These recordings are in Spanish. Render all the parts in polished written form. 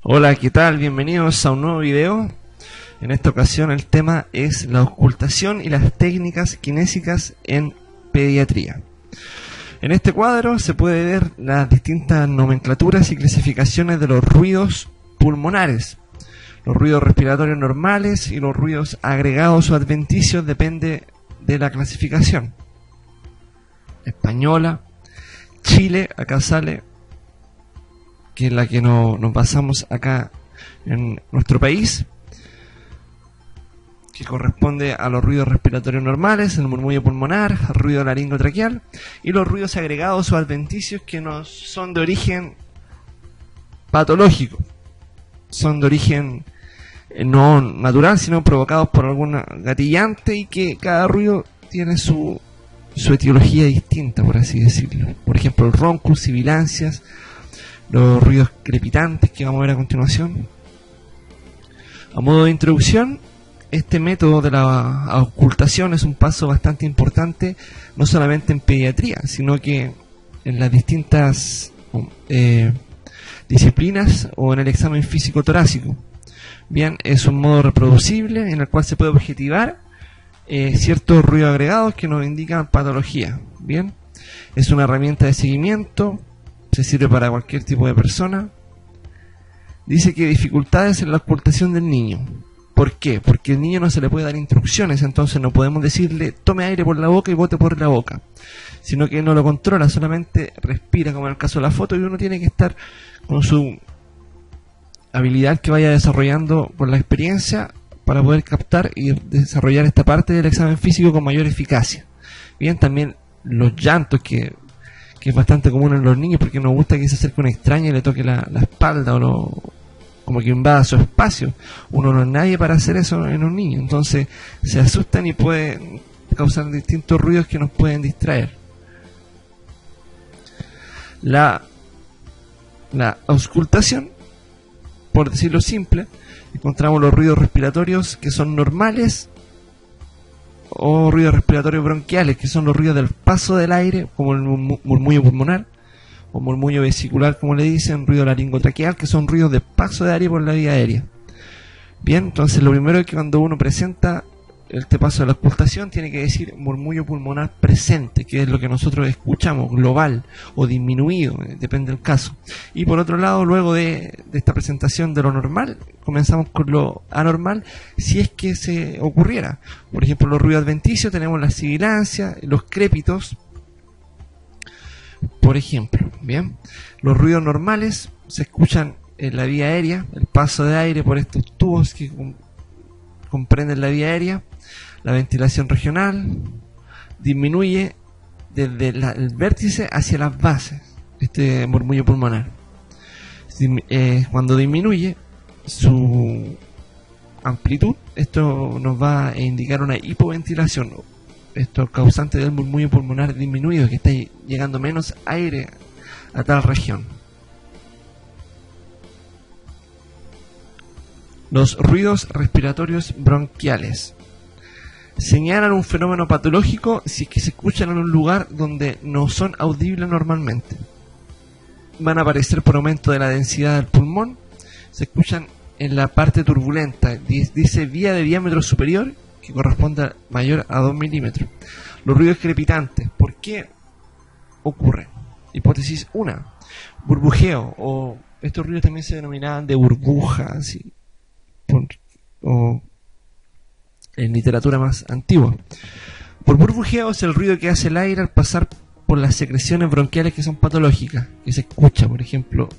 Hola, ¿qué tal? Bienvenidos a un nuevo video. En esta ocasión el tema es la auscultación y las técnicas kinésicas en pediatría. En este cuadro se puede ver las distintas nomenclaturas y clasificaciones de los ruidos pulmonares. Los ruidos respiratorios normales y los ruidos agregados o adventicios depende de la clasificación. Española, Chile, acá sale, que es la que nos basamos acá en nuestro país, que corresponde a los ruidos respiratorios normales, el murmullo pulmonar, el ruido laringotraqueal y los ruidos agregados o adventicios que no son de origen patológico, son de origen no natural, sino provocados por alguna gatillante, y que cada ruido tiene su etiología distinta, por así decirlo. Por ejemplo, el ronco, sibilancias, los ruidos crepitantes que vamos a ver a continuación. A modo de introducción, este método de la auscultación es un paso bastante importante, no solamente en pediatría, sino que en las distintas disciplinas o en el examen físico torácico. Bien, es un modo reproducible en el cual se puede objetivar ciertos ruidos agregados que nos indican patología. Bien, es una herramienta de seguimiento, se sirve para cualquier tipo de persona. Dice que dificultades en la auscultación del niño. ¿Por qué? Porque al niño no se le puede dar instrucciones, entonces no podemos decirle tome aire por la boca y bote por la boca, sino que él no lo controla, solamente respira, como en el caso de la foto, y uno tiene que estar con su habilidad que vaya desarrollando por la experiencia para poder captar y desarrollar esta parte del examen físico con mayor eficacia. Bien, también los llantos, que es bastante común en los niños, porque nos gusta que se acerque una extraña y le toque la espalda o como que invada su espacio. Uno no es nadie para hacer eso en un niño, entonces se asustan y pueden causar distintos ruidos que nos pueden distraer. La auscultación, por decirlo simple, encontramos los ruidos respiratorios que son normales o ruidos respiratorios bronquiales, que son los ruidos del paso del aire, como el murmullo pulmonar o murmullo vesicular, como le dicen, ruido laringotraqueal, que son ruidos de paso de aire por la vía aérea. Bien, entonces lo primero es que cuando uno presenta este paso de la auscultación tiene que decir murmullo pulmonar presente, que es lo que nosotros escuchamos, global o disminuido, depende del caso. Y por otro lado, luego de esta presentación de lo normal, comenzamos con lo anormal, si es que se ocurriera. Por ejemplo, los ruidos adventicios, tenemos la sibilancia, los crépitos, por ejemplo. Bien, los ruidos normales se escuchan en la vía aérea, el paso de aire por estos tubos que comprenden la vía aérea. La ventilación regional disminuye desde el vértice hacia las bases, este murmullo pulmonar. Cuando disminuye su amplitud, esto nos va a indicar una hipoventilación. Esto es causante del murmullo pulmonar disminuido, que está llegando menos aire a tal región. Los ruidos respiratorios bronquiales señalan un fenómeno patológico si es que se escuchan en un lugar donde no son audibles normalmente. Van a aparecer por aumento de la densidad del pulmón, se escuchan en la parte turbulenta, dice vía de diámetro superior, que corresponde a mayor a 2 milímetros. Los ruidos crepitantes, ¿por qué ocurren? Hipótesis 1, burbujeo, o estos ruidos también se denominaban de burbuja, así, o en literatura más antigua. Por burbujeo es el ruido que hace el aire al pasar por las secreciones bronquiales que son patológicas, que se escucha, por ejemplo,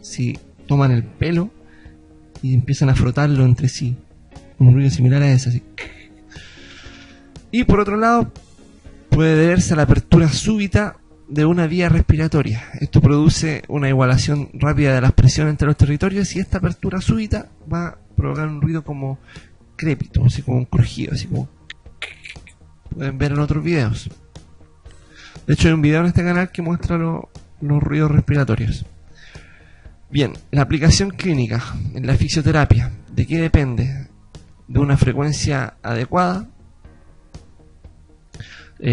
si toman el pelo y empiezan a frotarlo entre sí, un ruido similar a ese, así. Y por otro lado, puede deberse a la apertura súbita de una vía respiratoria. Esto produce una igualación rápida de las presiones entre los territorios, y esta apertura súbita va a provocar un ruido como crépito, así como un crujido, así como pueden ver en otros videos. De hecho hay un video en este canal que muestra los ruidos respiratorios. Bien, la aplicación clínica en la fisioterapia, ¿de qué depende? De una frecuencia adecuada.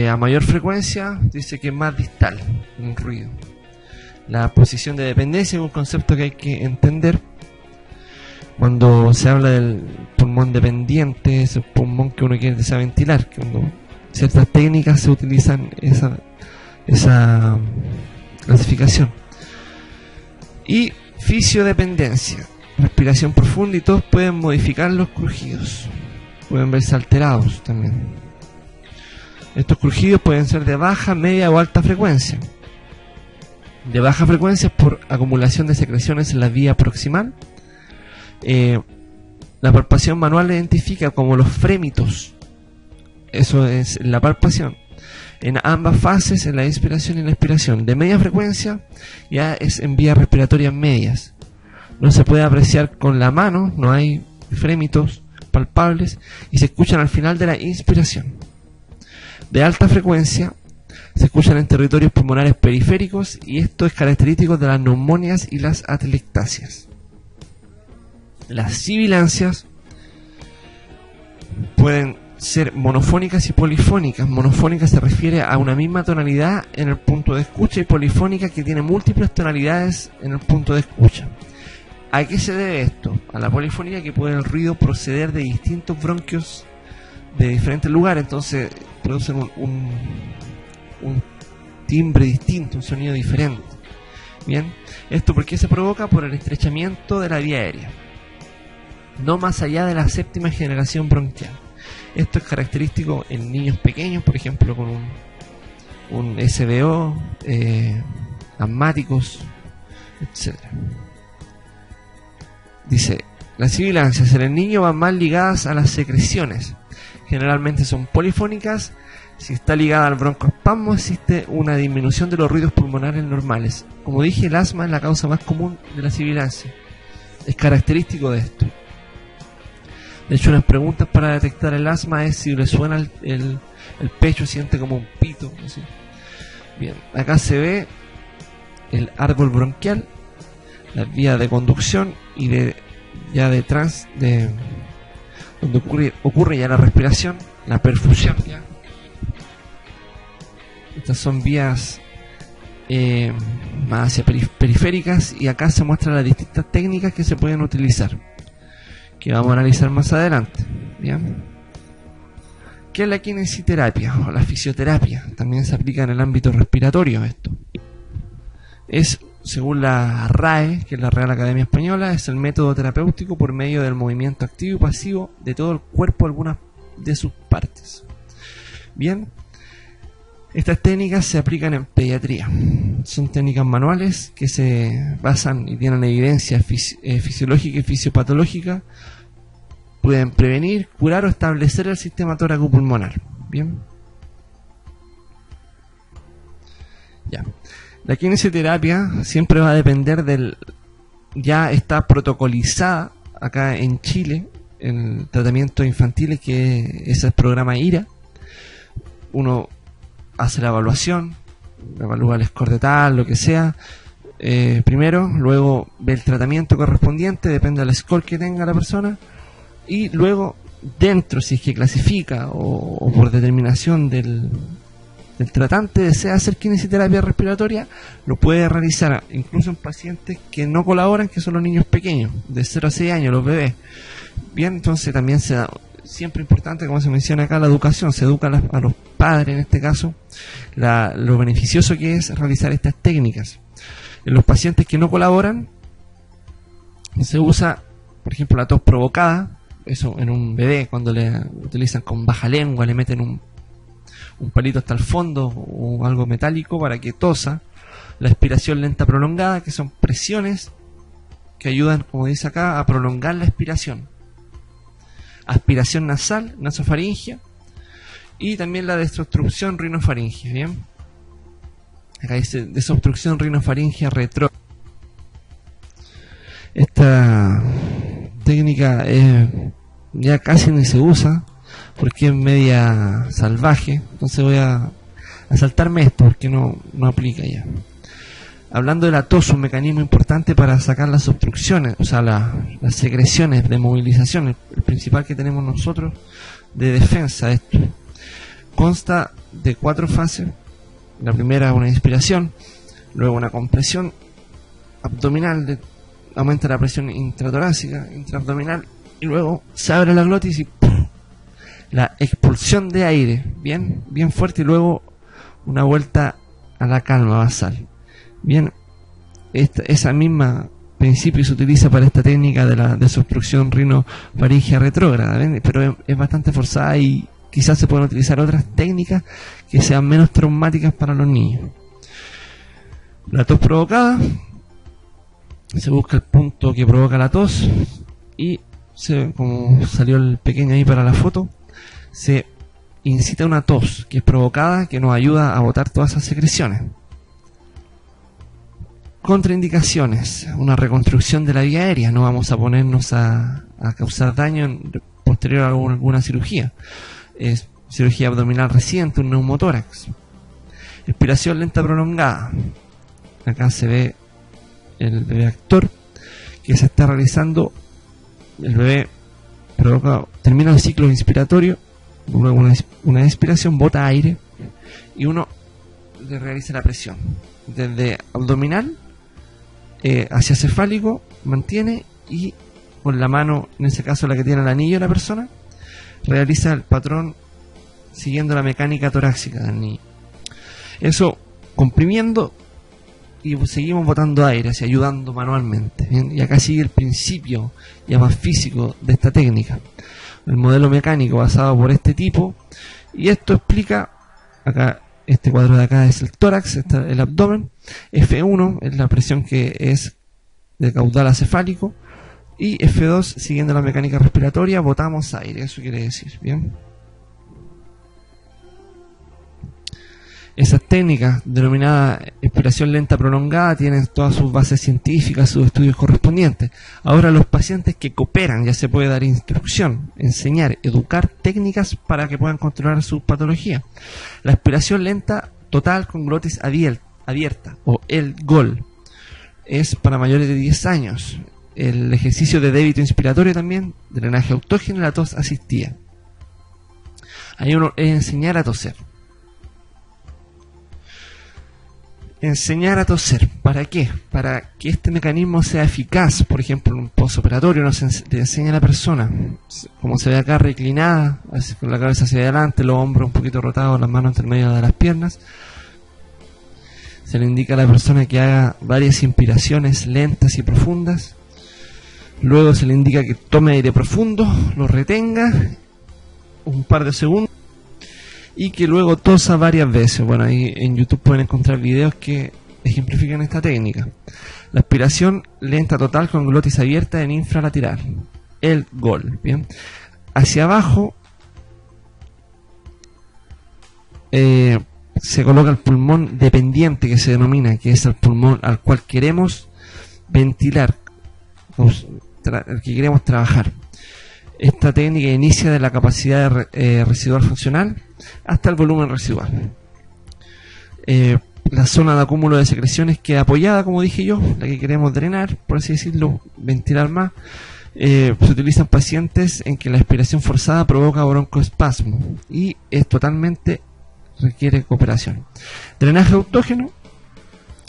A mayor frecuencia dice que es más distal un ruido. La posición de dependencia es un concepto que hay que entender. Cuando se habla del pulmón dependiente, es el pulmón que uno quiere desea ventilar, que cuando ciertas técnicas se utilizan esa clasificación. Y fisiodependencia, respiración profunda, y todos pueden modificar los crujidos, pueden verse alterados también. Estos crujidos pueden ser de baja, media o alta frecuencia. De baja frecuencia por acumulación de secreciones en la vía proximal. La palpación manual identifica como los frémitos, eso es la palpación, en ambas fases, en la inspiración y la expiración. De media frecuencia ya es en vías respiratorias medias. No se puede apreciar con la mano, no hay frémitos palpables y se escuchan al final de la inspiración. De alta frecuencia se escuchan en territorios pulmonares periféricos, y esto es característico de las neumonias y las atelectasias. Las sibilancias pueden ser monofónicas y polifónicas. Monofónica se refiere a una misma tonalidad en el punto de escucha, y polifónica que tiene múltiples tonalidades en el punto de escucha. ¿A qué se debe esto? A la polifonía, que puede el ruido proceder de distintos bronquios de diferentes lugares, entonces producen un timbre distinto, un sonido diferente. Bien, ¿esto por qué se provoca? Por el estrechamiento de la vía aérea, no más allá de la séptima generación bronquial. Esto es característico en niños pequeños, por ejemplo, con un SBO, asmáticos, etc. Dice, las sibilancias en el niño van más ligadas a las secreciones. Generalmente son polifónicas. Si está ligada al broncoespasmo, existe una disminución de los ruidos pulmonares normales. Como dije, el asma es la causa más común de la sibilancia. Es característico de esto. De hecho, unas preguntas para detectar el asma es si le suena el pecho, siente como un pito, así. Bien, acá se ve el árbol bronquial, las vías de conducción y donde ocurre ya la respiración, la perfusión ya. Estas son vías más hacia periféricas, y acá se muestran las distintas técnicas que se pueden utilizar, que vamos a analizar más adelante. Bien, ¿qué es la kinesiterapia o la fisioterapia? También se aplica en el ámbito respiratorio esto. Es, según la RAE, que es la Real Academia Española, es el método terapéutico por medio del movimiento activo y pasivo de todo el cuerpo, algunas de sus partes. Bien, estas técnicas se aplican en pediatría. Son técnicas manuales que se basan y tienen evidencia fisiológica y fisiopatológica. Pueden prevenir, curar o establecer el sistema tóraco-pulmonar. Bien. Ya. La kinesioterapia siempre va a depender del... Ya está protocolizada acá en Chile en tratamientos infantiles, que es el programa IRA. Uno hace la evaluación, evalúa el score de tal, lo que sea, primero, luego ve el tratamiento correspondiente, depende del score que tenga la persona, y luego dentro, si es que clasifica o por determinación del tratante desea hacer kinesioterapia respiratoria, lo puede realizar incluso en pacientes que no colaboran, que son los niños pequeños, de 0 a 6 años, los bebés. Bien, entonces también se da, siempre importante, como se menciona acá, la educación. Se educa a los padres, en este caso, lo beneficioso que es realizar estas técnicas. En los pacientes que no colaboran, se usa, por ejemplo, la tos provocada. Eso en un bebé, cuando le utilizan con baja lengua, le meten un palito hasta el fondo o algo metálico para que tosa. La expiración lenta prolongada, que son presiones que ayudan, como dice acá, a prolongar la expiración. Aspiración nasal, nasofaringia, y también la desobstrucción rinofaringia. Bien, acá dice desobstrucción rinofaringia retro. Esta técnica ya casi ni se usa porque es media salvaje, entonces voy a saltarme esto porque no aplica ya. Hablando de la tos, un mecanismo importante para sacar las obstrucciones, o sea, las secreciones de movilización, el principal que tenemos nosotros de defensa de esto. Consta de 4 fases. La primera, una inspiración, luego una compresión abdominal aumenta la presión intratorácica, intraabdominal, y luego se abre la glotis y ¡pum! La expulsión de aire, bien fuerte, y luego una vuelta a la calma basal. Bien, esa misma principio se utiliza para esta técnica de la desobstrucción rinofaringea retrógrada, ¿ven? Pero es bastante forzada y quizás se pueden utilizar otras técnicas que sean menos traumáticas para los niños. La tos provocada, se busca el punto que provoca la tos y como salió el pequeño ahí para la foto, se incita una tos que es provocada, que nos ayuda a botar todas esas secreciones. Contraindicaciones: una reconstrucción de la vía aérea, no vamos a ponernos a causar daño posterior a alguna cirugía. Cirugía abdominal reciente, un neumotórax. Expiración lenta prolongada, acá se ve el bebé actor que se está realizando. El bebé termina el ciclo inspiratorio, luego una expiración, bota aire y uno le realiza la presión desde abdominal hacia cefálico, mantiene, y con la mano, en ese caso la que tiene el anillo de la persona, realiza el patrón siguiendo la mecánica torácica del niño. Eso comprimiendo, y seguimos botando aire, así ayudando manualmente. ¿Bien? Y acá sigue el principio ya más físico de esta técnica, el modelo mecánico basado por este tipo, y esto explica acá. Este cuadro de acá es el tórax, el abdomen. F1 es la presión que es de caudal acefálico, y F2, siguiendo la mecánica respiratoria, botamos aire. Eso quiere decir, bien. Esas técnicas denominadas expiración lenta prolongada tienen todas sus bases científicas, sus estudios correspondientes. Ahora, los pacientes que cooperan, ya se puede dar instrucción, enseñar, educar técnicas para que puedan controlar su patología. La expiración lenta total con glotis abierta, o el GOL, es para mayores de 10 años. El ejercicio de débito inspiratorio también, drenaje autógeno y la tos asistida. Ahí uno es enseñar a toser. Enseñar a toser, ¿para qué? Para que este mecanismo sea eficaz. Por ejemplo, en un postoperatorio le enseña a la persona, como se ve acá, reclinada, con la cabeza hacia adelante, los hombros un poquito rotados, las manos entre medio de las piernas. Se le indica a la persona que haga varias inspiraciones lentas y profundas. Luego se le indica que tome aire profundo, lo retenga un par de segundos y que luego tosa varias veces. Bueno, ahí en YouTube pueden encontrar videos que ejemplifican esta técnica. La aspiración lenta total con glotis abierta en infralateral, el GOL. Bien, hacia abajo se coloca el pulmón dependiente, que se denomina, que es el pulmón al cual queremos ventilar, el que queremos trabajar. Esta técnica inicia de la capacidad residual funcional hasta el volumen residual. La zona de acúmulo de secreciones queda apoyada, como dije yo, la que queremos drenar, por así decirlo, ventilar más. Se utilizan pacientes en que la expiración forzada provoca broncoespasmo y es totalmente requiere cooperación. Drenaje autógeno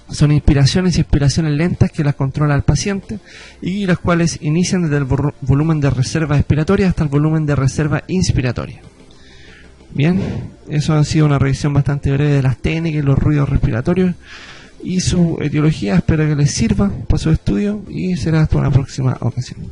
son inspiraciones y expiraciones lentas que las controla el paciente y las cuales inician desde el volumen de reserva expiratoria hasta el volumen de reserva inspiratoria. Bien, eso ha sido una revisión bastante breve de las técnicas y los ruidos respiratorios y su etiología. Espero que les sirva para su estudio y será hasta una próxima ocasión.